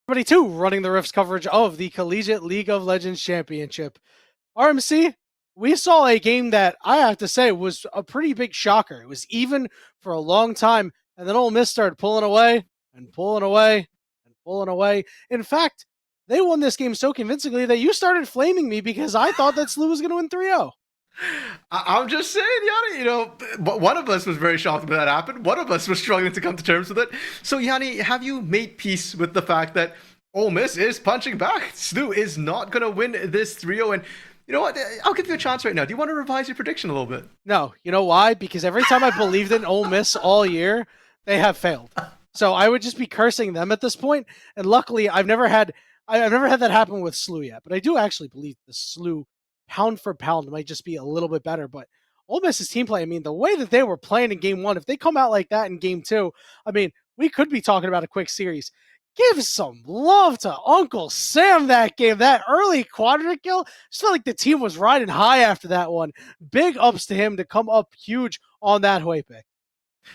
Everybody too, running the Rifts coverage of the Collegiate League of Legends Championship. RMC, we saw a game that I have to say was a pretty big shocker. It was even for a long time, and then Ole Miss started pulling away and pulling away and pulling away. In fact, they won this game so convincingly that you started flaming me because I thought that SLU was going to win 3-0. I'm just saying, Yanni, one of us was very shocked when that happened. One of us was struggling to come to terms with it. So, Yanni, have you made peace with the fact that Ole Miss is punching back? SLU is not going to win this 3-0. And you know what? I'll give you a chance right now. Do you want to revise your prediction a little bit? No. You know why? Because every time I believed in Ole Miss all year, they have failed. So I would just be cursing them at this point. And luckily, I've never had that happen with SLU yet. But I do actually believe the SLU pound for pound might just be a little bit better. But Ole Miss's team play, I mean, the way that they were playing in game one, if they come out like that in game two, I mean, we could be talking about a quick series. Give some love to Uncle Sam that game. That early quadrant kill, just felt like the team was riding high after that one. Big ups to him to come up huge on that Hoi pick.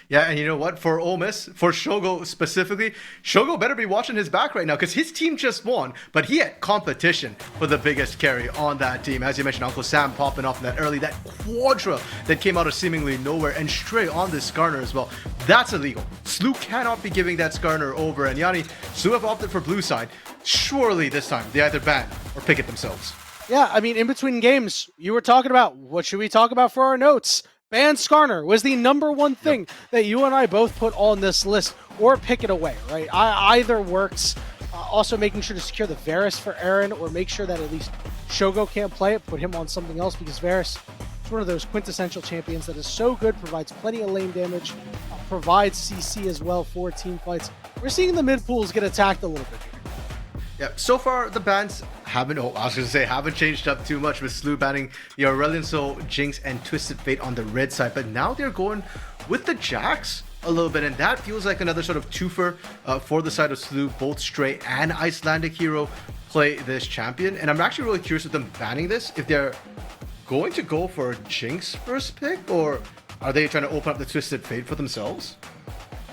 Yeah, and you know what? For Ole Miss, for Shogo specifically, Shogo better be watching his back right now because his team just won, but he had competition for the biggest carry on that team. As you mentioned, Uncle Sam popping off in that early, that quadra that came out of seemingly nowhere and straight on this Skarner as well. That's illegal. SLU cannot be giving that Skarner over, and Yanni, SLU have opted for blue side. Surely this time they either ban or pick it themselves. Yeah, I mean, in between games, you were talking about what should we talk about for our notes? Ban Skarner was the number one thing that you and I both put on this list, or pick it away, right? Either works. Also making sure to secure the Varus for Aaron, or make sure that at least Shogo can't play it, put him on something else, because Varus is one of those quintessential champions that is so good, provides plenty of lane damage, provides CC as well for team fights. We're seeing the mid pools get attacked a little bit here. Yeah, so far the bans haven't changed up too much, with SLU banning the Aurelion Soul, Jinx, and Twisted Fate on the red side, but now they're going with the Jax a little bit, and that feels like another sort of twofer for the side of SLU. Both Stray and Icelandic Hero play this champion, and I'm actually really curious with them banning this, if they're going to go for Jinx first pick, or are they trying to open up the Twisted Fate for themselves?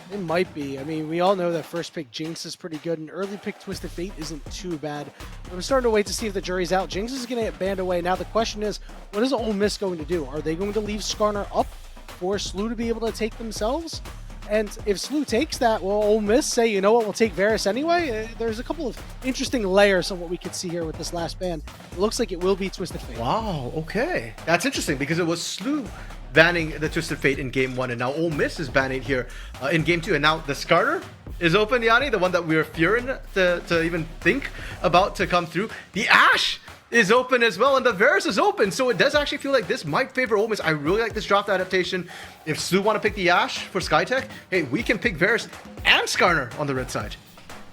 It might be. I mean, we all know that first pick Jinx is pretty good, and early pick Twisted Fate isn't too bad. I'm starting to wait to see if the jury's out. Jinx is going to get banned away. Now the question is, what is Ole Miss going to do? Are they going to leave Skarner up for SLU to be able to take themselves? And if SLU takes that, will Ole Miss say, you know what, we'll take Varus anyway? There's a couple of interesting layers on what we could see here with this last ban. It looks like it will be Twisted Fate. Wow, okay. That's interesting, because it was SLU banning the Twisted Fate in game one, and now Ole Miss is banning here in game two, and now the Skarner is open, Yanni, the one that we were fearing to even think about to come through. The Ashe is open as well, and the Varus is open, so it does actually feel like this might favor Ole Miss. I really like this draft adaptation. If SLU want to pick the Ashe for Skytech, hey, we can pick Varus and Skarner on the red side.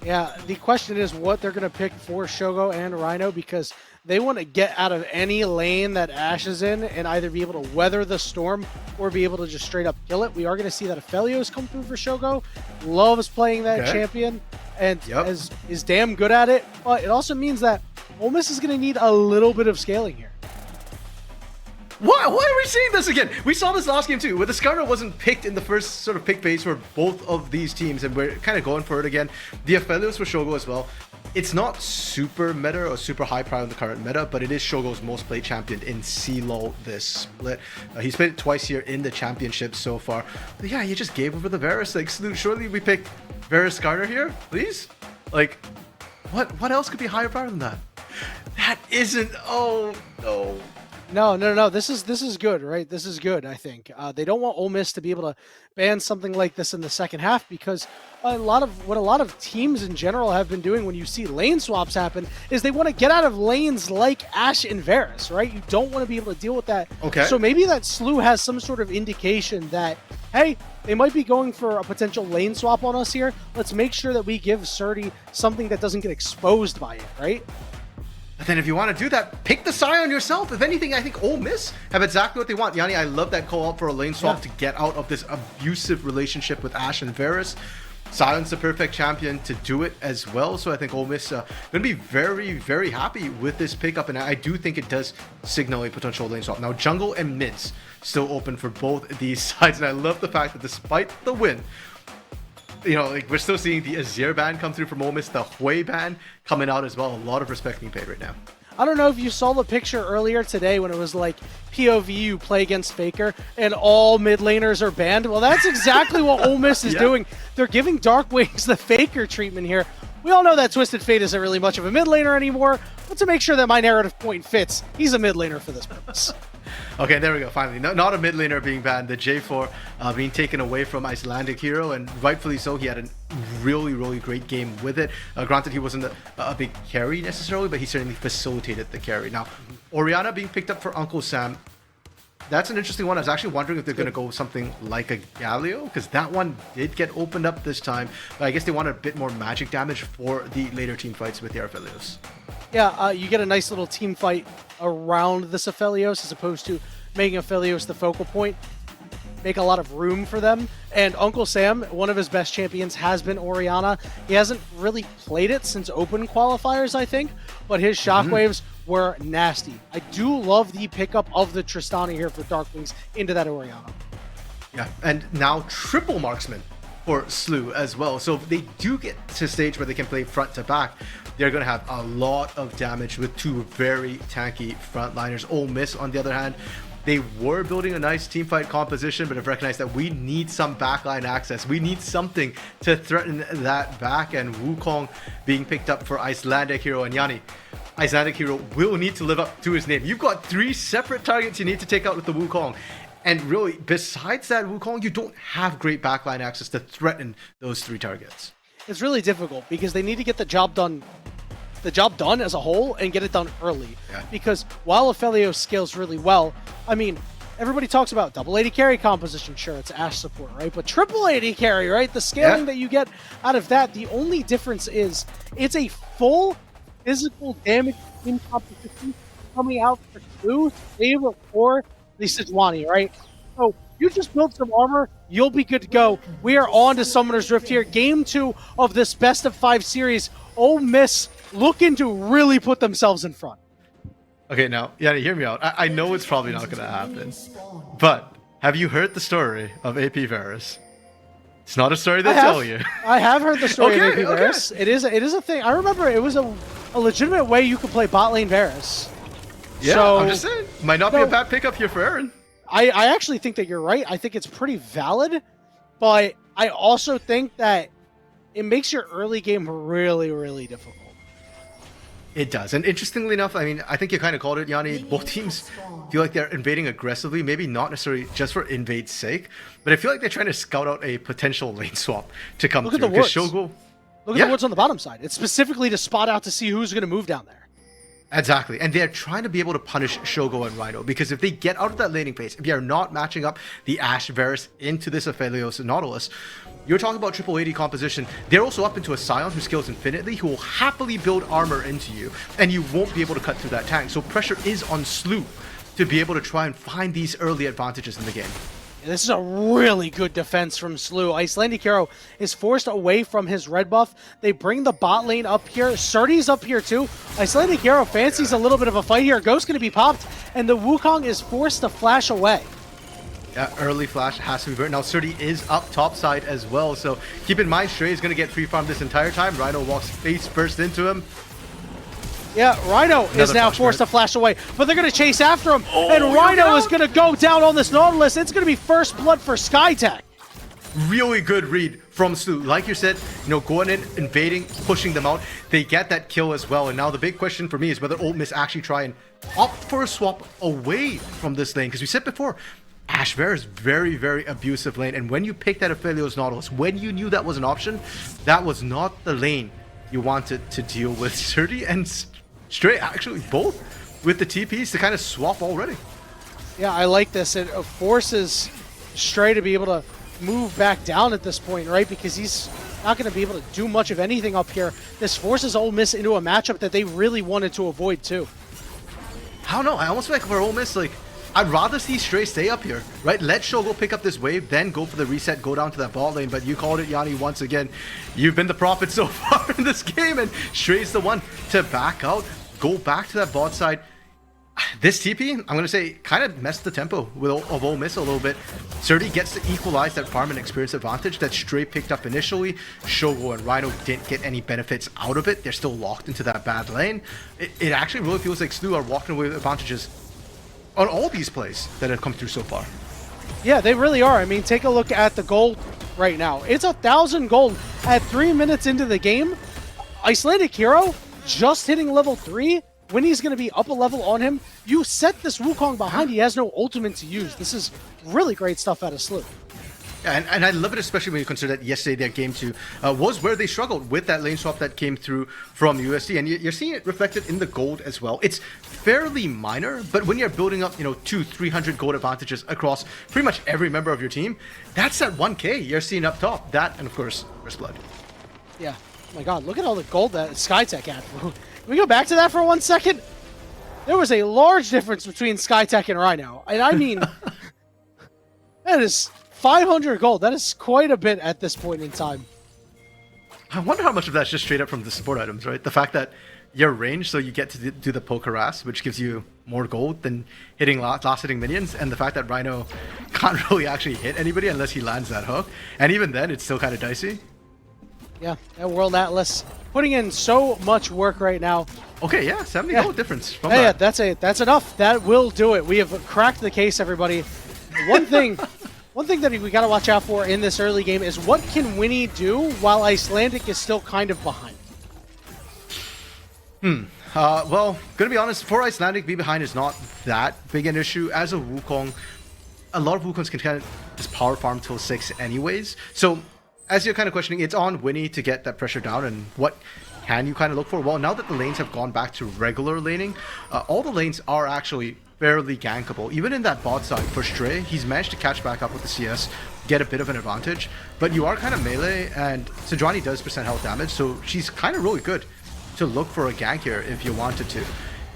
Yeah, the question is what they're going to pick for Shogo and Rhino, because they want to get out of any lane that Ashe is in and either be able to weather the storm or be able to just straight up kill it. We are going to see that Aphelios come through for Shogo. Loves playing that champion and is damn good at it. But it also means that Ole Miss is going to need a little bit of scaling here. Why are we seeing this again? We saw this last game too, where the Skarner wasn't picked in the first sort of pick phase for both of these teams, and we're kind of going for it again. The Aphelios for Shogo as well. It's not super meta or super high priority in the current meta, but it is Shogo's most played champion in CLOL this split. He's played it twice here in the championship so far. But yeah, he just gave over the Varus. Like, surely we pick Varus Skarner here, please? Like, what else could be higher priority than that? That isn't. Oh no. No. This is good, right? This is good, I think. They don't want Ole Miss to be able to ban something like this in the second half, because a lot of teams in general have been doing when you see lane swaps happen is they want to get out of lanes like Ashe and Varus, right? You don't want to be able to deal with that. Okay. So maybe that SLU has some sort of indication that, hey, they might be going for a potential lane swap on us here. Let's make sure that we give Surdy something that doesn't get exposed by it, right? But then if you want to do that, pick the Scion yourself. If anything, I think Ole Miss have exactly what they want. Yanni, I love that call out for a lane swap to get out of this abusive relationship with Ashe and Varus. Scion's the perfect champion to do it as well. So I think Ole Miss going to be very, very happy with this pickup. And I do think it does signal a potential lane swap. Now, jungle and mids still open for both these sides. And I love the fact that despite the win, you know, like we're still seeing the Azir ban come through from Ole Miss, the Hui ban coming out as well. A lot of respect being paid right now. I don't know if you saw the picture earlier today when it was like POV you play against Faker and all mid laners are banned. Well, that's exactly what Ole Miss is doing. They're giving Dark Wings the Faker treatment here. We all know that Twisted Fate isn't really much of a mid laner anymore, but to make sure that my narrative point fits, he's a mid laner for this purpose. Okay, there we go, finally. Not a mid laner being banned, the J4 being taken away from Icelandic Hero, and rightfully so. He had a really great game with it. Granted, he wasn't a big carry necessarily, but he certainly facilitated the carry. Now, Orianna being picked up for Uncle Sam, that's an interesting one. I was actually wondering if they're going to go something like a Galio, because that one did get opened up this time, but I guess they wanted a bit more magic damage for the later team fights with the Aphelios. Yeah, you get a nice little team fight around this Aphelios as opposed to making Aphelios the focal point. Make a lot of room for them. And Uncle Sam, one of his best champions has been Orianna. He hasn't really played it since open qualifiers, I think, but his shockwaves were nasty. I do love the pickup of the Tristana here for Dark Wings into that Orianna. Yeah, and now triple marksman for Slew as well. So if they do get to a stage where they can play front to back, they're going to have a lot of damage with two very tanky frontliners. Ole Miss, on the other hand, they were building a nice teamfight composition, but have recognized that we need some backline access. We need something to threaten that back, and Wukong being picked up for Icelandic Hero. And Yanni, Icelandic Hero will need to live up to his name. You've got 3 separate targets you need to take out with the Wukong. And really, besides that Wukong, you don't have great backline access to threaten those 3 targets. It's really difficult because they need to get the job done as a whole and get it done early. Yeah. Because while Aphelios scales really well, I mean, everybody talks about double AD carry composition. Sure, it's Ashe support, right? But triple AD carry, right? The scaling that you get out of that, the only difference is it's a full physical damage in composition coming out for 2 save for the Sejuani, right? So you just build some armor, you'll be good to go. We are on to Summoner's Rift here. Game 2 of this best of 5 series. Ole Miss looking to really put themselves in front. Okay, now, Yanni, hear me out. I know it's probably not going to happen, but have you heard the story of AP Varus? It's not a story they tell you. I have heard the story of AP Varus. It is a thing. I remember it was a legitimate way you could play bot lane Varus. Yeah, so, I'm just saying. Might not be a bad pickup here for Aaron. I actually think that you're right. I think it's pretty valid, but I also think that it makes your early game really difficult. It does. And interestingly enough, I mean, I think you kind of called it, Yanni. Both teams feel like they're invading aggressively, maybe not necessarily just for invade's sake, but I feel like they're trying to scout out a potential lane swap to come through. Look at the woods. Shogo, Look at the woods on the bottom side. It's specifically to spot out to see who's going to move down there. Exactly. And they're trying to be able to punish Shogo and Rhino, because if they get out of that laning phase, if you're not matching up the Ashe Varus into this Aphelios and Nautilus, you're talking about triple AD composition. They're also up into a Scion who scales infinitely, who will happily build armor into you, and you won't be able to cut through that tank. So pressure is on Slew to be able to try and find these early advantages in the game. This is a really good defense from Slew. Icelandic Hero is forced away from his red buff. They bring the bot lane up here. Surdy's up here too. Icelandic Hero fancies a little bit of a fight here. Ghost going to be popped, and the Wukong is forced to flash away. Yeah, early flash has to be burnt. Now Surdy is up top side as well, so keep in mind Stray is going to get free farm this entire time. Rhino walks face first into him. Yeah, Rhino is now forced to flash away, but they're going to chase after him, and Rhino is going to go down on this Nautilus. It's going to be first blood for SkyTech. Really good read from Slew. Like you said, you know, going in, invading, pushing them out. They get that kill as well, and now the big question for me is whether Ole Miss actually try and opt for a swap away from this lane, because we said before, Ashe Varus very abusive lane, and when you pick that Aphelios Nautilus, when you knew that was an option, that was not the lane you wanted to deal with. Surdy and Stray actually both with the TPs to kind of swap already. Yeah, I like this. It forces Stray to be able to move back down at this point, right? Because he's not going to be able to do much of anything up here. This forces Ole Miss into a matchup that they really wanted to avoid too. I don't know. I almost feel like for Ole Miss, like, I'd rather see Stray stay up here, right? Let Shogo pick up this wave, then go for the reset, go down to that bot lane. But you called it, Yanni, once again. You've been the prophet so far in this game, and Stray's the one to back out, go back to that bot side. This TP, I'm going to say, kind of messed the tempo of Ole Miss a little bit. Surdy gets to equalize that farm and experience advantage that Stray picked up initially. Shogo and Rhino didn't get any benefits out of it. They're still locked into that bad lane. It actually really feels like SLU are walking away with advantages on all these plays that have come through so far. Yeah, they really are. I mean, take a look at the gold right now. It's 1,000 gold at 3 minutes into the game. Icelandic Hero just hitting level 3. Winnie's going to be up a level on him. You set this Wukong behind. He has no ultimate to use. This is really great stuff out of SLU. Yeah, and I love it, especially when you consider that yesterday their game 2 was where they struggled with that lane swap that came through from USD, and you're seeing it reflected in the gold as well. It's fairly minor, but when you're building up, 200-300 gold advantages across pretty much every member of your team, that's that 1K you're seeing up top. That, and of course, First Blood. Yeah. Oh my God, look at all the gold that Skytech had. Can we go back to that for 1 second? There was a large difference between Skytech and Rhino. And I mean, that is 500 gold. That is quite a bit at this point in time. I wonder how much of that's just straight up from the support items, right? The fact that you're ranged, so you get to do the poke harass, which gives you more gold than hitting last hitting minions, and the fact that Rhino can't really actually hit anybody unless he lands that hook. And even then, it's still kind of dicey. Yeah, that World Atlas putting in so much work right now. Okay, yeah, 70 gold difference from Yeah, that. that's enough. That will do it. We have cracked the case, everybody. One thing that we got to watch out for in this early game is what can Winnie do while Icelandic is still kind of behind? Well, gonna be honest, for Icelandic, be behind is not that big an issue. As a Wukong, a lot of Wukongs can kind of just power farm till 6 anyways. So, as you're kind of questioning, it's on Winnie to get that pressure down, and what can you kind of look for? Well, now that the lanes have gone back to regular laning, all the lanes are actually fairly gankable. Even in that bot side for Stray, he's managed to catch back up with the CS, get a bit of an advantage, but you are kind of melee, and Sejuani does % health damage, so she's kind of really good to look for a gank here if you wanted to.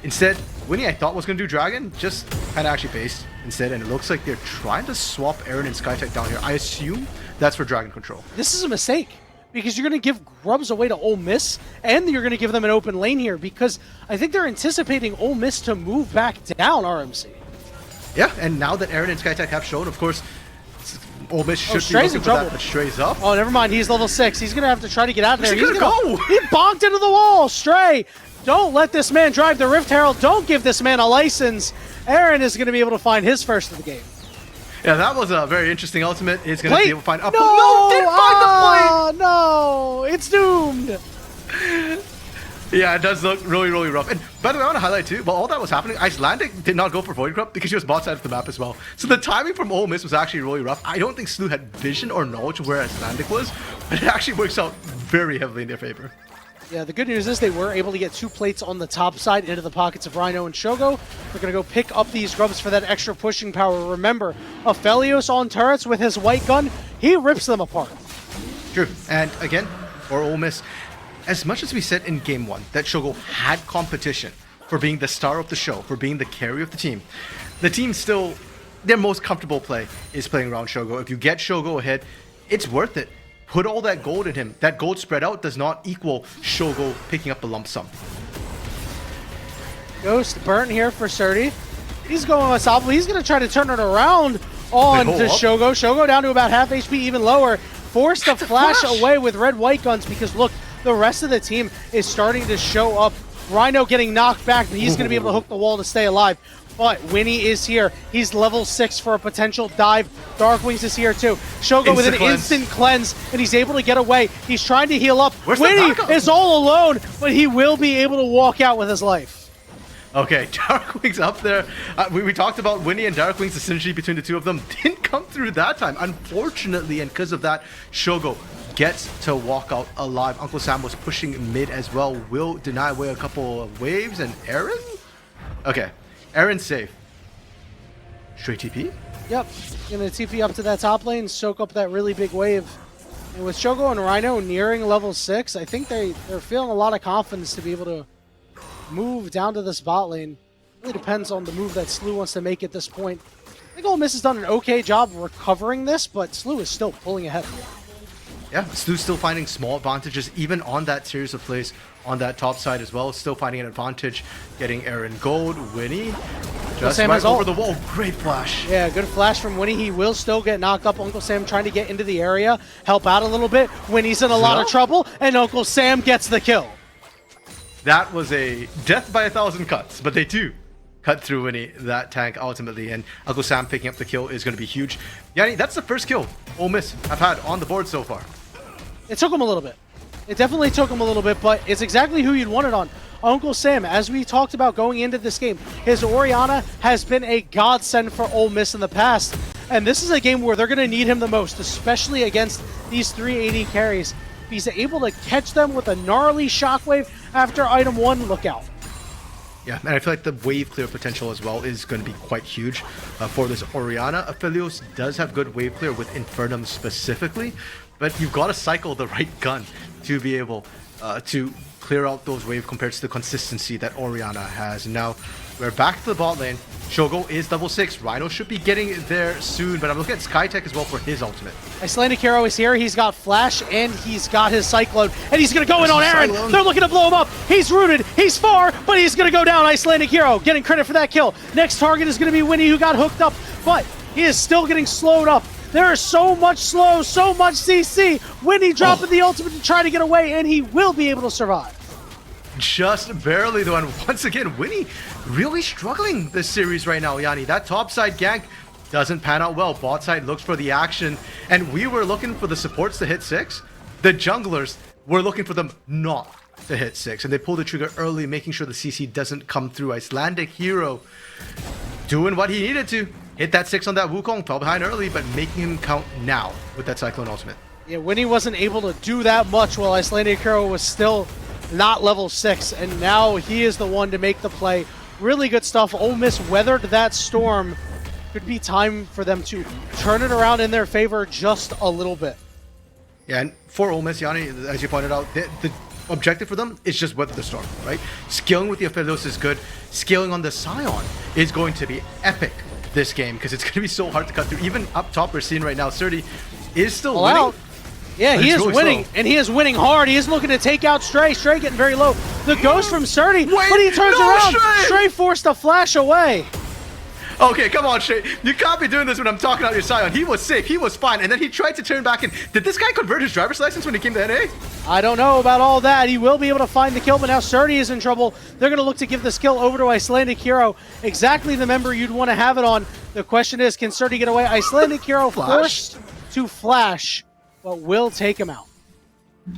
Instead, Winnie, I thought was going to do Dragon, just kind of actually based instead, and it looks like they're trying to swap Aaron and Skytech down here. I assume that's for Dragon control. This is a mistake, because you're going to give Grubs away to Ole Miss, and you're going to give them an open lane here, because I think they're anticipating Ole Miss to move back down RMC. Yeah, and now that Aaron and Skytech have shown, of course, Ole Miss should be Stray's looking in for trouble. that, but Stray's up. Oh, never mind. He's level 6. He's going to have to try to get out of there. Where's he gonna go? He bonked into the wall. Stray, don't let this man drive the Rift Herald. Don't give this man a license. Aaron is going to be able to find his first of the game. Yeah, that was a very interesting ultimate. He's going to be able to find up. No, didn't find the plate! No, it's doomed. Yeah, it does look really, really rough. And by the way, I want to highlight too, while all that was happening, Icelandic did not go for Void Corrupt because she was bot side of the map as well. So the timing from Ole Miss was actually really rough. I don't think SLU had vision or knowledge of where Icelandic was, but it actually works out very heavily in their favor. Yeah, the good news is they were able to get 2 plates on the top side into the pockets of Rhino and Shogo. They're going to go pick up these grubs for that extra pushing power. Remember, Aphelios on turrets with his white gun, he rips them apart. True. And again, for Ole Miss, as much as we said in Game 1 that Shogo had competition for being the star of the show, for being the carry of the team still, their most comfortable play is playing around Shogo. If you get Shogo ahead, it's worth it. Put all that gold in him. That gold spread out does not equal Shogo picking up the lump sum. Ghost burnt here for Surdy. He's going with Salvo. He's going to try to turn it around on to Shogo. Shogo down to about half HP, even lower. Forced to flash away with red white guns because look, the rest of the team is starting to show up. Rhino getting knocked back, but he's going to be able to hook the wall to stay alive. But Winnie is here. He's level 6 for a potential dive. Darkwings is here too. Shogo with an instant cleanse, and he's able to get away. He's trying to heal up. Winnie is all alone, but he will be able to walk out with his life. Okay, Darkwings up there. We talked about Winnie and Darkwings, the synergy between the two of them didn't come through that time. Unfortunately, and because of that, Shogo gets to walk out alive. Uncle Sam was pushing mid as well. Will deny away a couple of waves, and Aaron? Okay, Aaron's safe. Straight TP? Yep, gonna TP up to that top lane, soak up that really big wave. And with Shogo and Rhino nearing level 6, I think they're feeling a lot of confidence to be able to move down to this bot lane. Really depends on the move that SLU wants to make at this point. I think Ole Miss has done an okay job recovering this, but SLU is still pulling ahead. yeah, Stu's still finding small advantages even on that series of plays on that top side as well. Still finding an advantage, getting Aaron Gold, Winnie. Just Sam right over ult. the wall. Great flash. Yeah, good flash from Winnie. He will still get knocked up. Uncle Sam trying to get into the area, help out a little bit. Winnie's in a lot of trouble, and Uncle Sam gets the kill. That was a death by 1,000 cuts, but they do cut through Winnie, that tank ultimately, and Uncle Sam picking up the kill is going to be huge. Yanni, that's the first kill Ole Miss have had on the board so far. It took him a little bit. It definitely took him a little bit, but it's exactly who you'd want it on. Uncle Sam, as we talked about going into this game, his Orianna has been a godsend for Ole Miss in the past, and this is a game where they're going to need him the most, especially against these 380 carries. If he's able to catch them with a gnarly shockwave after item 1, look out. Yeah, and I feel like the wave clear potential as well is going to be quite huge for this Orianna. Aphelios does have good wave clear with Infernum specifically, but you've got to cycle the right gun to be able to clear out those waves compared to the consistency that Orianna has. Now, we're back to the bot lane. Shogo is double 6. Rhino should be getting there soon, but I'm looking at Skytech as well for his ultimate. Icelandic Hero is here. He's got Flash, and he's got his Cyclone, and he's going to go in on Aaron. They're looking to blow him up. He's rooted. He's far, but he's going to go down. Icelandic Hero getting credit for that kill. Next target is going to be Winnie, who got hooked up, but he is still getting slowed up. There is so much slow, so much CC. Winnie dropping the ultimate to try to get away, and he will be able to survive. Just barely though, and once again, Winnie really struggling this series right now, Yanni. That top side gank doesn't pan out well. Bot side looks for the action, and we were looking for the supports to hit 6. The junglers were looking for them not to hit 6, and they pull the trigger early, making sure the CC doesn't come through. Icelandic Hero doing what he needed to. Hit that 6 on that Wukong, fell behind early, but making him count now with that Cyclone ultimate. Yeah, Winnie wasn't able to do that much while Icelandic Hero was still not level 6, and now he is the one to make the play. Really good stuff. Ole Miss weathered that storm. Could be time for them to turn it around in their favor just a little bit. Yeah, and for Ole Miss, Yanni, as you pointed out, the objective for them is just weather the storm, right? Scaling with the Aphelios is good. Scaling on the Scion is going to be epic this game, because it's going to be so hard to cut through. Even up top, we're seeing right now, Surdy is still winning. Out. Yeah, he is winning, and he is winning hard. He is looking to take out Stray. Stray getting very low. The ghost from Surdy, but he turns around. Stray forced a flash away. Okay, come on, Stray. You can't be doing this when I'm talking about your Scion. He was safe. He was fine. And then he tried to turn back in. Did this guy convert his driver's license when he came to NA? I don't know about all that. He will be able to find the kill, but now Surdy is in trouble. They're going to look to give this kill over to Icelandic Hero. Exactly the member you'd want to have it on. The question is, can Surdy get away? Icelandic Hero forced to flash, but will take him out.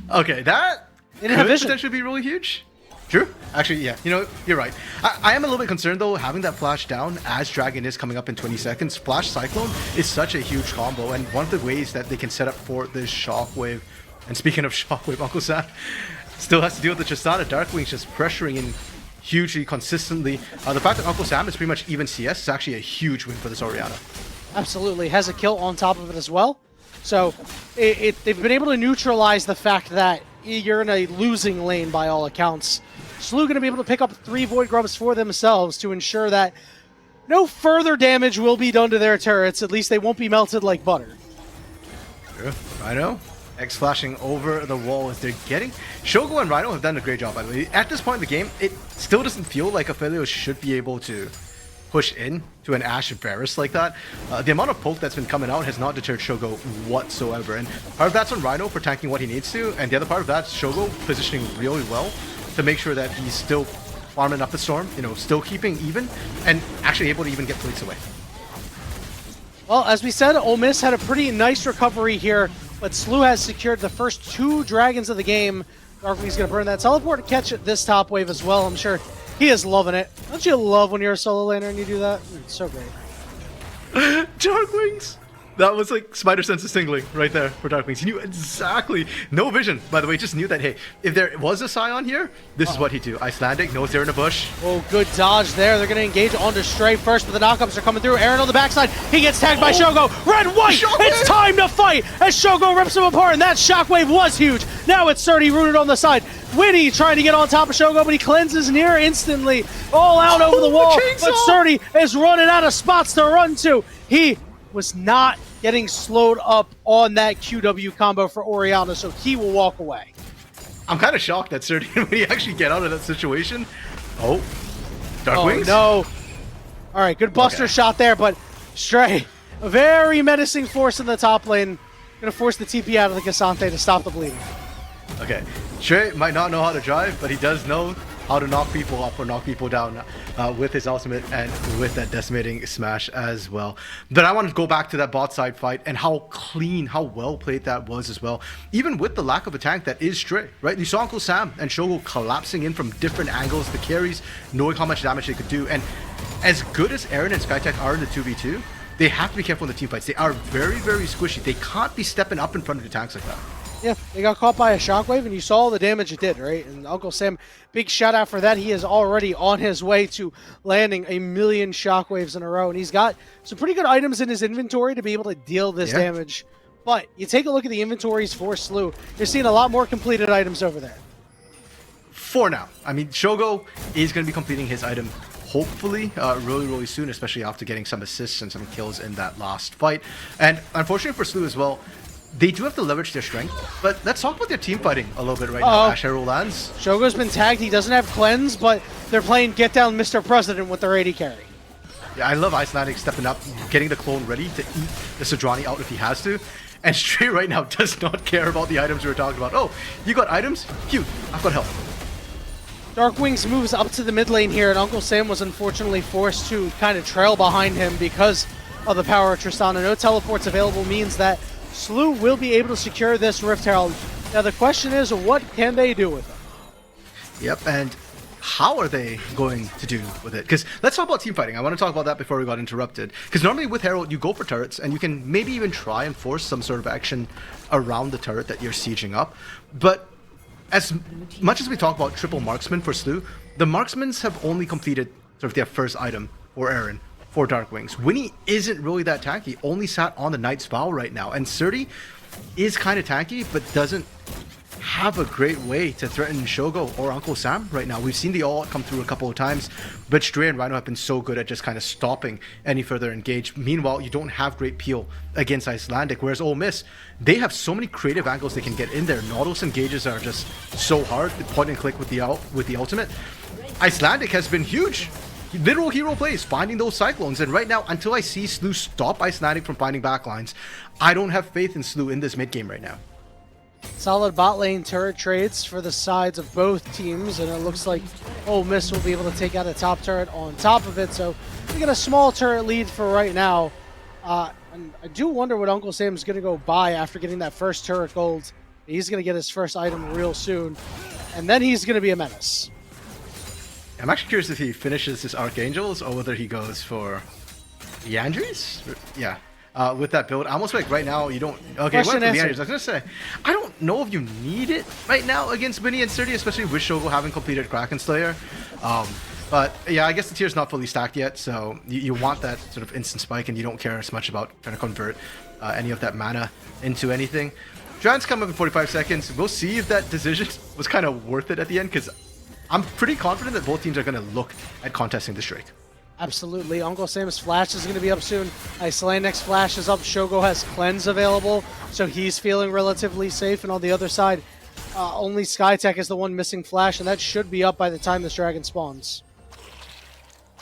Okay, that could vision. potentially be really huge. True. Actually, yeah. You know, you're right. I am a little bit concerned, though, having that flash down as Dragon is coming up in 20 seconds. Flash Cyclone is such a huge combo, and one of the ways that they can set up for this Shockwave. And speaking of Shockwave, Uncle Sam still has to deal with the Tristana. Darkwing's just pressuring in hugely consistently. The fact that Uncle Sam is pretty much even CS is actually a huge win for this Orianna. Absolutely. Has a kill on top of it as well. So they've been able to neutralize the fact that you're in a losing lane by all accounts. Slu going to be able to pick up 3 Void Grubs for themselves to ensure that no further damage will be done to their turrets. At least they won't be melted like butter. Sure. Rhino. X flashing over the wall as they're getting. Shogo and Rhino have done a great job, by the way. At this point in the game, it still doesn't feel like Aphelios should be able to push in to an Ashe Varus like that. The amount of poke that's been coming out has not deterred Shogo whatsoever. And part of that's on Rhino for tanking what he needs to, and the other part of that's Shogo positioning really well to make sure that he's still farming up the storm, you know, still keeping even, and actually able to even get plates away. Well, as we said, Ole Miss had a pretty nice recovery here, but Slu has secured the first 2 dragons of the game. Darkwing's going to burn that teleport to catch it this top wave as well. I'm sure he is loving it. Don't you love when you're a solo laner and you do that? It's so great. Darkwings! That was like spider senses tingling right there for Darkwings. He knew exactly, no vision, by the way, just knew that, hey, if there was a Scion here, this is what he'd do. Icelandic knows they're in a bush. Oh, good dodge there. They're going to engage onto Stray first, but the knockups are coming through. Aaron on the backside. He gets tagged by Shogo. Red, white! Shockwave. It's time to fight as Shogo rips him apart, and that shockwave was huge. Now it's Surdy rooted on the side. Winnie trying to get on top of Shogo, but he cleanses near instantly. All out over the wall, but Surdy is running out of spots to run to. He was not getting slowed up on that QW combo for Oriana, so he will walk away. I'm kind of shocked that Serdian when he actually get out of that situation. Oh, Dark Wings? No. All right, good buster shot there, but Stray, a very menacing force in the top lane. Gonna force the TP out of the Cassante to stop the bleeding. Okay, Stray might not know how to drive, but he does know how to knock people up or knock people down with his ultimate and with that decimating smash as well. But I want to go back to that bot side fight and how clean, how well played that was as well. Even with the lack of a tank that is Stray, right? You saw Uncle Sam and Shogo collapsing in from different angles, the carries, knowing how much damage they could do. And as good as Aaron and Skytech are in the 2v2, they have to be careful in the team fights. They are very, very squishy. They can't be stepping up in front of the tanks like that. Yeah, they got caught by a shockwave, and you saw the damage it did, right? And Uncle Sam, big shout out for that. He is already on his way to landing 1,000,000 shockwaves in a row, and he's got some pretty good items in his inventory to be able to deal this damage. But you take a look at the inventories for Slew, you're seeing a lot more completed items over there. For now. I mean, Shogo is going to be completing his item hopefully really, really soon, especially after getting some assists and some kills in that last fight. And unfortunately for Slew as well, they do have to leverage their strength, but let's talk about their team fighting a little bit right now. Ash Arrow lands. Shogo's been tagged. He doesn't have cleanse, but they're playing Get Down Mr. President with their AD carry. Yeah, I love Icelandic stepping up, getting the clone ready to eat the Sejuani out if he has to. And Stray right now does not care about the items we were talking about. Oh, you got items? Cute. I've got health. Dark Wings moves up to the mid lane here, and Uncle Sam was unfortunately forced to kind of trail behind him because of the power of Tristana. No teleports available means that Slew will be able to secure this Rift Herald. Now the question is, what can they do with it? Yep, and how are they going to do with it? Because let's talk about team fighting. I want to talk about that before we got interrupted. Because normally with Herald, you go for turrets, and you can maybe even try and force some sort of action around the turret that you're sieging up. But as much as we talk about triple marksman for Slew, the marksmans have only completed sort of their first item for Aaron. For Dark Wings. Winnie isn't really that tanky, only sat on the Knight's Vow right now. And Serdi is kind of tanky, but doesn't have a great way to threaten Shogo or Uncle Sam right now. We've seen the ult come through a couple of times, but Stray and Rhino have been so good at just kind of stopping any further engage. Meanwhile, you don't have great peel against Icelandic, whereas Ole Miss, they have so many creative angles they can get in there. Nautilus engages are just so hard, the point and click with the ultimate. Icelandic has been huge. Literal hero plays, finding those cyclones, and right now, until I see Slew stop Icelandic from finding backlines, I don't have faith in Slew in this mid game right now. Solid bot lane turret trades for the sides of both teams, and it looks like Ole Miss will be able to take out a top turret on top of it, so we get a small turret lead for right now. And I do wonder what Uncle Sam's going to go buy after getting that first turret gold. He's going to get his first item real soon, and then he's going to be a menace. I'm actually curious if he finishes his Archangels or whether he goes for Liandry's? Yeah. With that build, I almost like right now you don't. Okay, what for Liandry's? I was gonna say, I don't know if you need it right now against Winnie and Serdi, especially with Shogo having completed Kraken Slayer. But yeah, I guess the tier's not fully stacked yet, so you want that sort of instant spike, and you don't care as much about trying to convert any of that mana into anything. Dragons come up in 45 seconds. We'll see if that decision was kind of worth it at the end, because I'm pretty confident that both teams are going to look at contesting the streak. Absolutely. Uncle Sam's flash is going to be up soon. Icelandic's flash is up. Shogo has cleanse available, so he's feeling relatively safe. And on the other side, only Skytech is the one missing flash, and that should be up by the time this dragon spawns.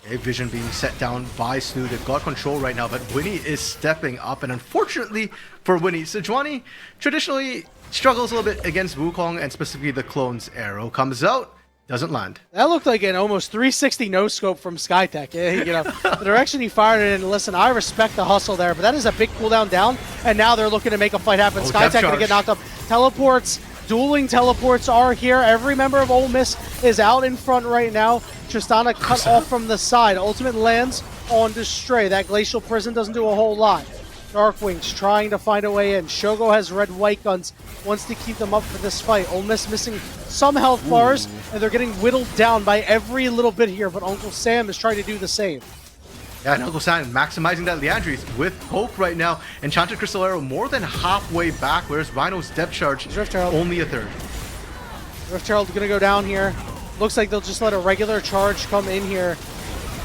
A vision being set down by Slew. They've got control right now, but Winnie is stepping up. And unfortunately for Winnie, Sejuani traditionally struggles a little bit against Wukong, and specifically the clone's arrow comes out. Doesn't land. That looked like an almost 360 no-scope from Skytech. You know, the direction he fired it in. Listen, I respect the hustle there, but that is a big cooldown down, and now they're looking to make a fight happen. Skytech going to get knocked up. Teleports, dueling teleports are here. Every member of Ole Miss is out in front right now. Tristana cut off from the side. Ultimate lands on Stray. That Glacial Prison doesn't do a whole lot. Dark Wings trying to find a way in. Shogo has red-white guns, wants to keep them up for this fight. Ole Miss missing some health bars, and they're getting whittled down by every little bit here, but Uncle Sam is trying to do the same. Yeah, and Uncle Sam maximizing that Liandry's with Poke right now. Enchanted Crystal Arrow more than halfway back, whereas Rhino's depth charge only a third. Rift Herald's going to go down here. Looks like they'll just let a regular charge come in here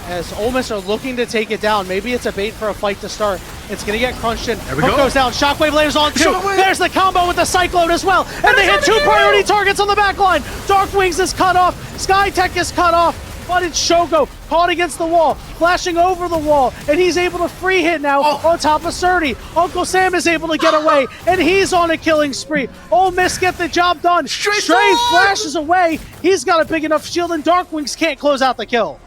as Ole Miss are looking to take it down. Maybe it's a bait for a fight to start. It's going to get crunched in. There we Hook go. goes down. Shockwave layers on 2. Shockwave. There's the combo with the Cyclone as well. And they hit 2 priority targets on the back line. Dark Wings is cut off. Skytech is cut off. But it's Shogo caught against the wall, flashing over the wall, and he's able to free hit now on top of Surdy. Uncle Sam is able to get away, and he's on a killing spree. Ole Miss get the job done. Stray flashes away. He's got a big enough shield, and Dark Wings can't close out the kill.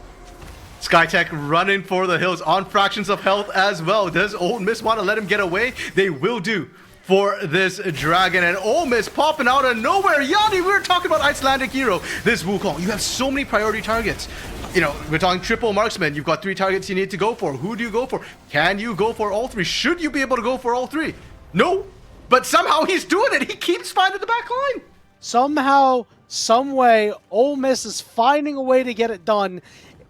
Skytech running for the hills on fractions of health as well. Does Ole Miss want to let him get away? They will do for this Dragon. And Ole Miss popping out of nowhere. Yanni, we were talking about Icelandic Hero. This Wukong, you have so many priority targets. You know, we're talking triple marksman. You've got 3 targets you need to go for. Who do you go for? Can you go for all 3? Should you be able to go for all 3? No, but somehow he's doing it. He keeps finding the back line. Somehow, some way, Ole Miss is finding a way to get it done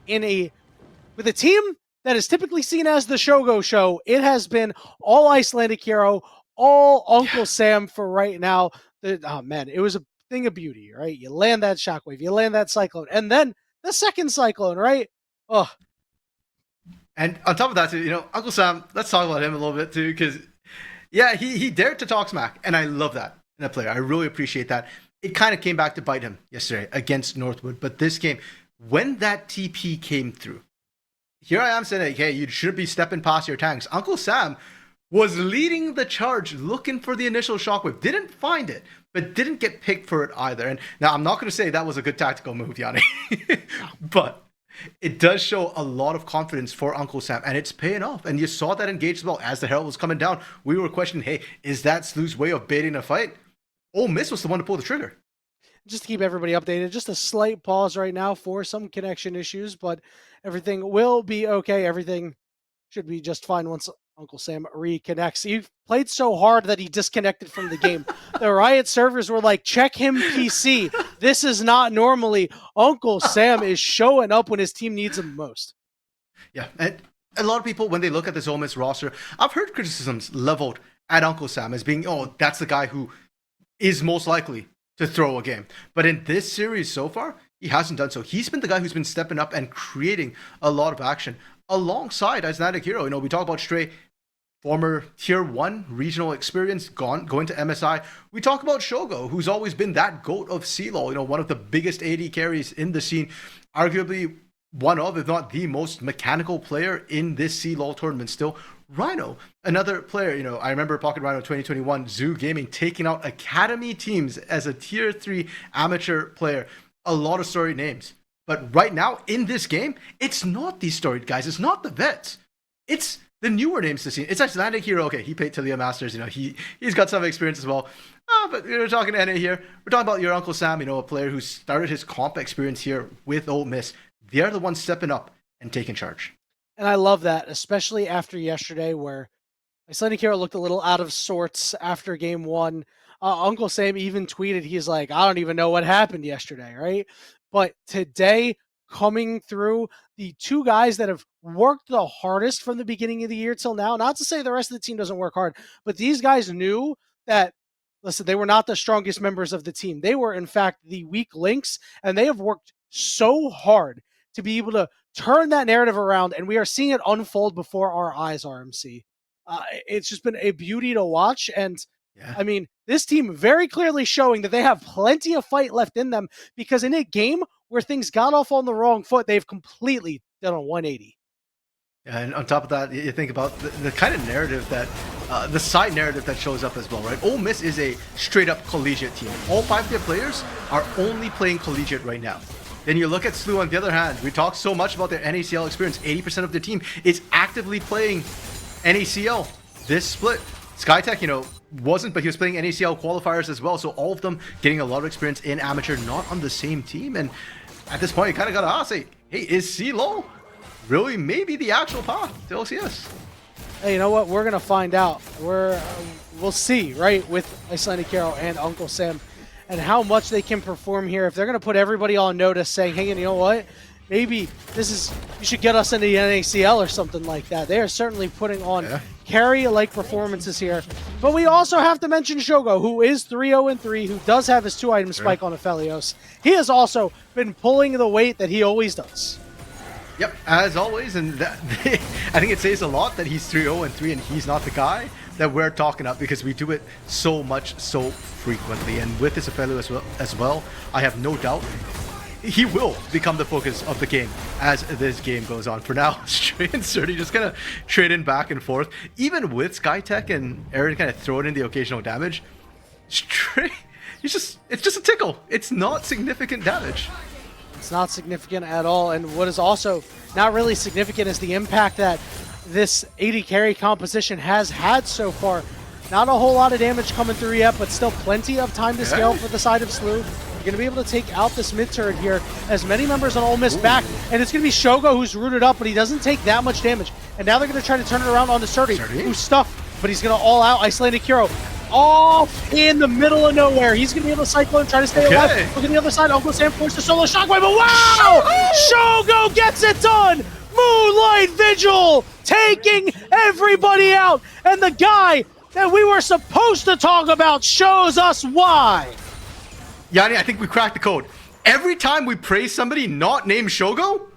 with a team that is typically seen as the Shogo show. It has been all Icelandic Hero, all Uncle Sam for right now. Oh man, it was a thing of beauty, right? You land that Shockwave, you land that Cyclone, and then the second Cyclone, right? Oh. And on top of that, too, you know, Uncle Sam, let's talk about him a little bit too, because yeah, he dared to talk smack, and I love that in a player. I really appreciate that. It kind of came back to bite him yesterday against Northwood, but this game, when that TP came through, here I am saying, hey, you shouldn't be stepping past your tanks. Uncle Sam was leading the charge, looking for the initial Shockwave. Didn't find it, but didn't get picked for it either. And now I'm not going to say that was a good tactical move, Yanni, but it does show a lot of confidence for Uncle Sam, and it's paying off. And you saw that engage as well. As the Herald was coming down, we were questioning, hey, is that Slew's way of baiting a fight? Ole Miss was the one to pull the trigger. Just to keep everybody updated, just a slight pause right now for some connection issues, but everything will be okay. Everything should be just fine once Uncle Sam reconnects. He played so hard that he disconnected from the game. The Riot servers were like, check him PC. This is not normally. Uncle Sam is showing up when his team needs him most. Yeah, and a lot of people, when they look at this Ole Miss roster, I've heard criticisms leveled at Uncle Sam as being, oh, that's the guy who is most likely to throw a game. But in this series so far, he hasn't done so. He's been the guy who's been stepping up and creating a lot of action alongside Icelandic Hero. You know, we talk about Stray, former tier 1 regional experience, going to MSI. We talk about Shogo, who's always been that GOAT of CLOL, you know, one of the biggest AD carries in the scene, arguably one of, if not the most mechanical player in this CLOL tournament still. Rhino, another player, you know, I remember Pocket Rhino 2021, Zoo Gaming, taking out Academy teams as a tier 3 amateur player. A lot of storied names. But right now, in this game, it's not these storied guys. It's not the vets. It's the newer names to see. It's Icelandic Hero. Okay, he played Talia Masters. You know, he's got some experience as well. But we're talking NA here. We're talking about your Uncle Sam, you know, a player who started his comp experience here with Ole Miss. They're the ones stepping up and taking charge. And I love that, especially after yesterday where Icelandic Hero looked a little out of sorts after game 1. Uncle Sam even tweeted, he's like, I don't even know what happened yesterday, right? But today, coming through, the 2 guys that have worked the hardest from the beginning of the year till now, not to say the rest of the team doesn't work hard, but these guys knew that, listen, they were not the strongest members of the team. They were, in fact, the weak links, and they have worked so hard to be able to turn that narrative around, and we are seeing it unfold before our eyes, RMC. It's just been a beauty to watch, and yeah. I mean, this team very clearly showing that they have plenty of fight left in them, because in a game where things got off on the wrong foot, they've completely done a 180. And on top of that, you think about the kind of narrative that, the side narrative that shows up as well, right? Ole Miss is a straight-up collegiate team. All 5 of their players are only playing collegiate right now. Then you look at Slew on the other hand. We talk so much about their NACL experience. 80% of their team is actively playing NACL this split. Skytech, you know, wasn't, but he was playing NACL qualifiers as well. So all of them getting a lot of experience in amateur, not on the same team. And at this point, you kind of got to ask, hey, is CLOL really maybe the actual path to LCS? Hey, you know what? We're going to find out. We'll see, right, with Icelandic Hero and Uncle Sam, and how much they can perform here. If they're going to put everybody on notice saying, hey, you know what? Maybe you should get us into the NACL or something like that. They are certainly putting on carry-like performances here. But we also have to mention Shogo, who is 3-0-3, who does have his 2-item spike on Aphelios. He has also been pulling the weight that he always does. Yep, as always, and that, I think it says a lot that he's 3-0-3 and he's not the guy that we're talking up, because we do it so much, so frequently. And with this Ophelio as well, I have no doubt he will become the focus of the game as this game goes on. For now, Stray and Surdy just kind of trading back and forth. Even with Skytech and Aaron kind of throwing in the occasional damage, Stray, it's just a tickle. It's not significant damage. It's not significant at all, and what is also not really significant is the impact that this AD carry composition has had so far. Not a whole lot of damage coming through yet, but still plenty of time to scale for the side of Slew. You're going to be able to take out this mid turret here. As many members on Ole Miss back, and it's going to be Shogo who's rooted up, but he doesn't take that much damage. And now they're going to try to turn it around onto Surdy, who's stuck, but he's going to all out Icelandic Hero. Off in the middle of nowhere. He's going to be able to cycle and try to stay alive. Look at the other side. Uncle Sam forced a solo shockwave, but wow! Shogo gets it done! Moonlight Vigil taking everybody out. And the guy that we were supposed to talk about shows us why. Yanni, I think we cracked the code. Every time we praise somebody not named Shogo,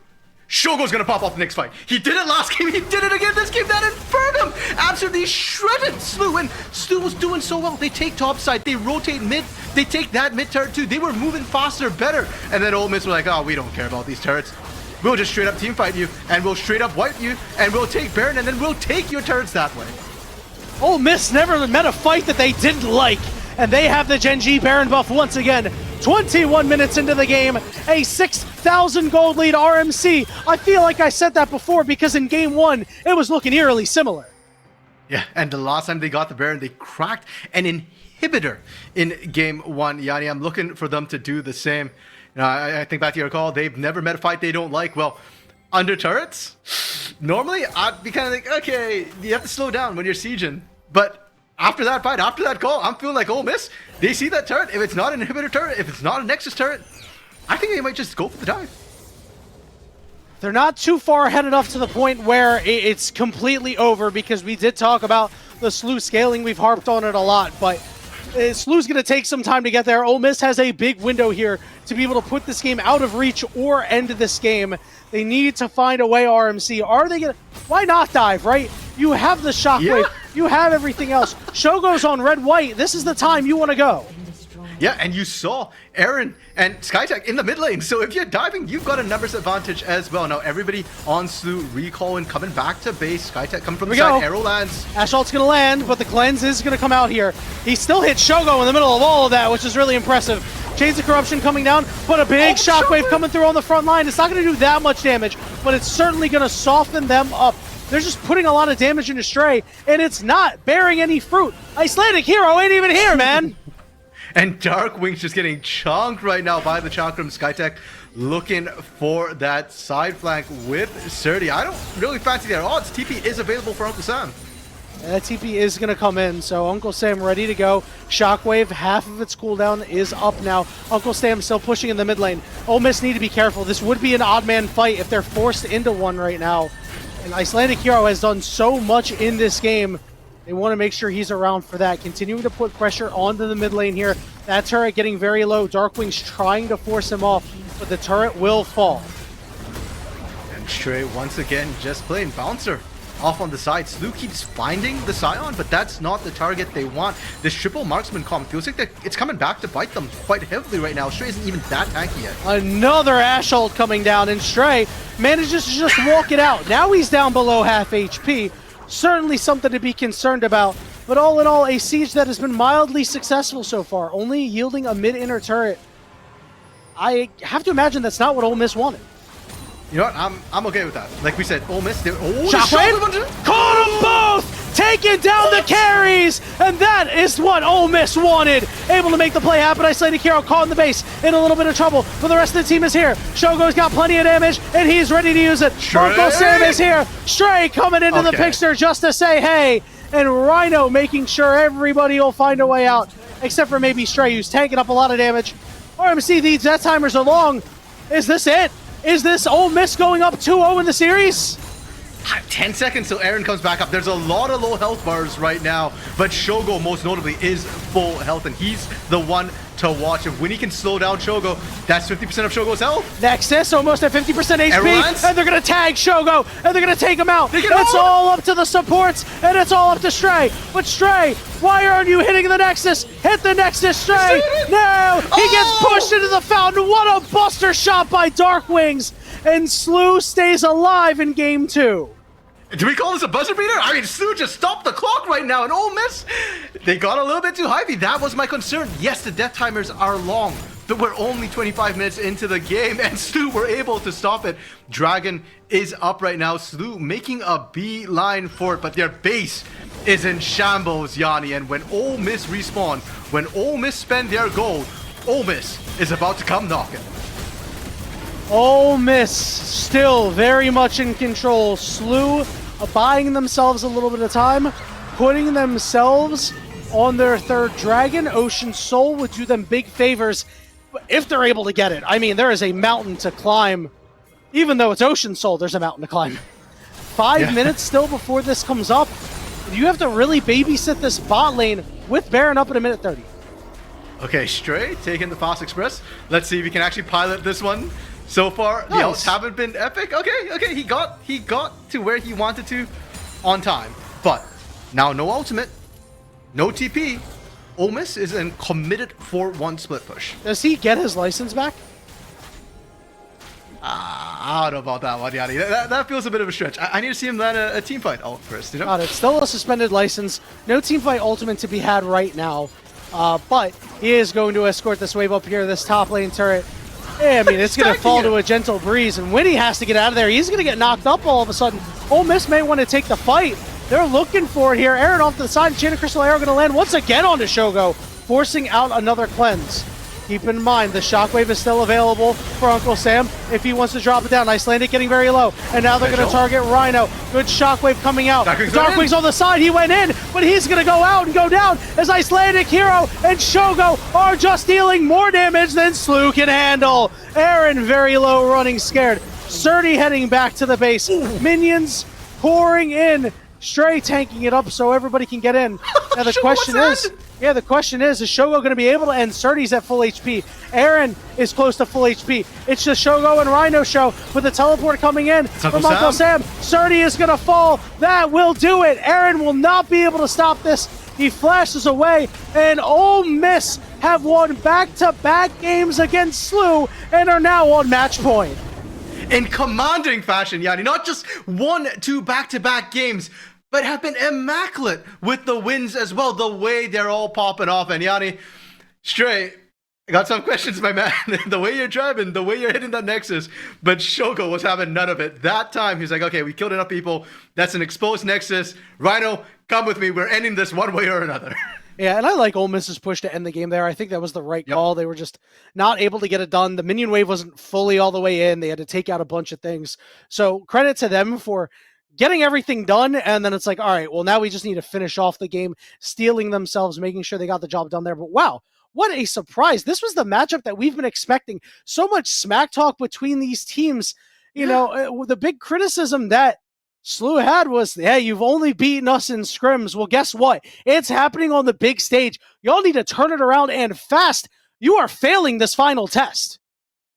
Shogo's gonna pop off the next fight. He did it last game, he did it again this game. That inferred him. Absolutely shredded Slew, and Slew was doing so well. They take top side, they rotate mid, they take that mid turret too. They were moving faster, better. And then Ole Miss were like, oh, we don't care about these turrets. We'll just straight up team fight you, and we'll straight up wipe you, and we'll take Baron, and then we'll take your turrets that way. Ole Miss never met a fight that they didn't like, and they have the Gen G Baron buff once again. 21 minutes into the game, a 6,000 gold lead RMC. I feel like I said that before because in game one, it was looking eerily similar. Yeah, and the last time they got the Baron, they cracked an inhibitor in game one. Yanni, I'm looking for them to do the same. You know, I think back to your call, they've never met a fight they don't like. Well, under turrets, normally I'd be kind of like, okay, you have to slow down when you're sieging. But after that fight, after that call, I'm feeling like Ole Miss, they see that turret. If it's not an inhibitor turret, if it's not a Nexus turret, I think they might just go for the dive. They're not too far ahead enough to the point where it's completely over, because we did talk about the Slew scaling. We've harped on it a lot, but Slew's going to take some time to get there. Ole Miss has a big window here to be able to put this game out of reach or end this game. They need to find a way, RMC. Are they going to... Why not dive, right? You have the shockwave. Yeah. You have everything else. Shogo's on red-white. This is the time you want to go. Yeah, and you saw Aaron and Skytech in the mid lane. So if you're diving, you've got a numbers advantage as well. Now everybody on Slew recalling, coming back to base. Skytech coming from the side. Arrow lands. Assault's going to land, but the cleanse is going to come out here. He still hit Shogo in the middle of all of that, which is really impressive. Chains of Corruption coming down, but a big shockwave coming through on the front line. It's not going to do that much damage, but it's certainly going to soften them up. They're just putting a lot of damage into Stray, and it's not bearing any fruit. Icelandic Hero ain't even here, man. And Darkwing's just getting chunked right now by the Chakram. Skytech looking for that side flank with Surdy. I don't really fancy their odds. TP is available for Uncle Sam. That TP is going to come in, so Uncle Sam ready to go. Shockwave, half of its cooldown is up now. Uncle Sam still pushing in the mid lane. Ole Miss need to be careful. This would be an odd man fight if they're forced into one right now. And Icelandic Hero has done so much in this game. They want to make sure he's around for that. Continuing to put pressure onto the mid lane here. That turret getting very low. Darkwing's trying to force him off, but the turret will fall. And Stray once again just playing bouncer off on the side. Slew keeps finding the Scion, but that's not the target they want. This triple marksman comp feels like it's coming back to bite them quite heavily right now. Stray isn't even that tanky yet. Another Ash ult coming down, and Stray manages to just walk it out. Now he's down below half HP. Certainly something to be concerned about, but all in all, a siege that has been mildly successful so far, only yielding a mid-inner turret. I have to imagine that's not what Ole Miss wanted. You know what? I'm okay with that. Like we said, Ole Miss. Shockwave! Caught them both! Taking down the carries! And that is what Ole Miss wanted! Able to make the play happen. Icelandic Hero caught in the base, in a little bit of trouble, but the rest of the team is here. Shogo's got plenty of damage, and he's ready to use it. Uncle Sam is here. Stray coming into the picture just to say hey, and Rhino making sure everybody will find a way out, except for maybe Stray, who's tanking up a lot of damage. RMC, these death timers are long. Is this it? Is this Ole Miss going up 2-0 in the series? 10 seconds till Aaron comes back up. There's a lot of low health bars right now, but Shogo most notably is full health, and he's the one to watch. If Winnie can slow down Shogo, that's 50% of Shogo's health. Nexus almost at 50% HP, Everyone's? and they're going to tag Shogo, and they're going to take him out. It's all up to the supports, and it's all up to Stray. But Stray, why aren't you hitting the Nexus? Hit the Nexus, Stray! No! He gets pushed into the fountain. What a buster shot by Darkwings! And Slew stays alive in game 2. Do we call this a buzzer beater? I mean, Slew just stopped the clock right now, and Ole Miss, they got a little bit too hypey. That was my concern. Yes, the death timers are long, but we're only 25 minutes into the game, and Slew were able to stop it. Dragon is up right now. Slew making a beeline for it, but their base is in shambles, Yanni. And when Ole Miss respawn, when Ole Miss spend their gold, Ole Miss is about to come knocking. Ole Miss still very much in control. Slew buying themselves a little bit of time, putting themselves on their third dragon. Ocean Soul would do them big favors if they're able to get it. I mean, there is a mountain to climb. Even though it's Ocean Soul, there's a mountain to climb. 5 minutes still before this comes up. You have to really babysit this bot lane with Baron up at 1:30. Okay, Stray taking the Fast Express. Let's see if we can actually pilot this one. So far, the outs haven't been epic. Okay, he got to where he wanted to on time. But now no ultimate, no TP. Ole Miss is in committed 4-1 split push. Does he get his license back? I don't know about that one, Yanni. That feels a bit of a stretch. I need to see him land a team fight ult first, you know? Got it. Still a suspended license. No team fight ultimate to be had right now. But he is going to escort this wave up here, this top lane turret. Yeah, I mean, it's going to fall to a gentle breeze, and Winnie has to get out of there. He's going to get knocked up all of a sudden. Ole Miss may want to take the fight. They're looking for it here. Aaron off to the side. Chain of Crystal Arrow going to land once again onto Shogo, forcing out another cleanse. Keep in mind, the Shockwave is still available for Uncle Sam if he wants to drop it down. Icelandic getting very low, and now they're going to target Rhino. Good Shockwave coming out. Darkwing's on the side. He went in, but he's going to go out and go down as Icelandic Hero and Shogo are just dealing more damage than Slew can handle. Aaron very low, running scared. Surdy heading back to the base. Minions pouring in. Stray tanking it up so everybody can get in. Now the question is Shogo going to be able to end? Surdy's at full HP. Aaron is close to full HP. It's the Shogo and Rhino show with the teleport coming in from Uncle Sam. Surdy is going to fall. That will do it. Aaron will not be able to stop this. He flashes away, and Ole Miss have won back-to-back games against Slew and are now on match point. In commanding fashion, Yanni. Not just 1-2 back-to-back games, but have been immaculate with the wins as well, the way they're all popping off. And Yanni, Stray, I got some questions, my man. The way you're driving, the way you're hitting that Nexus, but Shogo was having none of it. That time, he's like, okay, we killed enough people. That's an exposed Nexus. Rhino, come with me. We're ending this one way or another. Yeah, and I like Ole Miss's push to end the game there. I think that was the right call. They were just not able to get it done. The minion wave wasn't fully all the way in. They had to take out a bunch of things. So credit to them for getting everything done, and then it's like, all right, well, now we just need to finish off the game, stealing themselves, making sure they got the job done there. But wow, what a surprise. This was the matchup that we've been expecting. So much smack talk between these teams. You know, the big criticism that Slew had was, yeah, you've only beaten us in scrims. Well, guess what? It's happening on the big stage. Y'all need to turn it around and fast. You are failing this final test.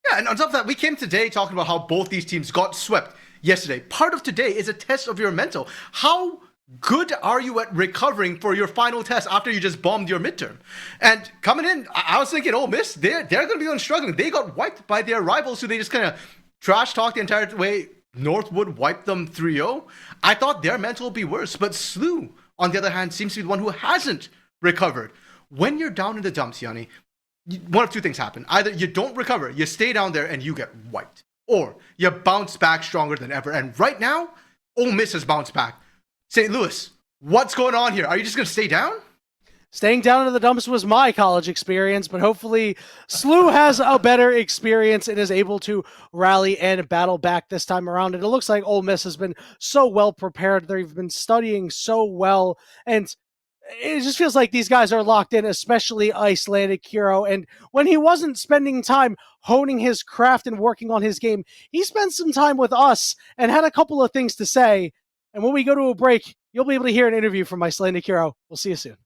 Yeah, and on top of that, we came today talking about how both these teams got swept yesterday. Part of today is a test of your mental. How good are you at recovering for your final test after you just bombed your midterm? And coming in, I was thinking, Ole Miss, they're going to be on struggling. They got wiped by their rivals, who they just kind of trash talked the entire way. Northwood wiped them 3-0. I thought their mental would be worse, but Slew, on the other hand, seems to be the one who hasn't recovered. When you're down in the dumps, Yanni, one of two things happen. Either you don't recover, you stay down there and you get wiped, or you bounce back stronger than ever. And right now, Ole Miss has bounced back. St. Louis, what's going on here? Are you just going to stay down? Staying down in the dumps was my college experience, but hopefully Slew has a better experience and is able to rally and battle back this time around. And it looks like Ole Miss has been so well prepared. They've been studying so well. And it just feels like these guys are locked in, especially Icelandic Hero. And when he wasn't spending time honing his craft and working on his game, he spent some time with us and had a couple of things to say. And when we go to a break, you'll be able to hear an interview from Icelandic Hero. We'll see you soon.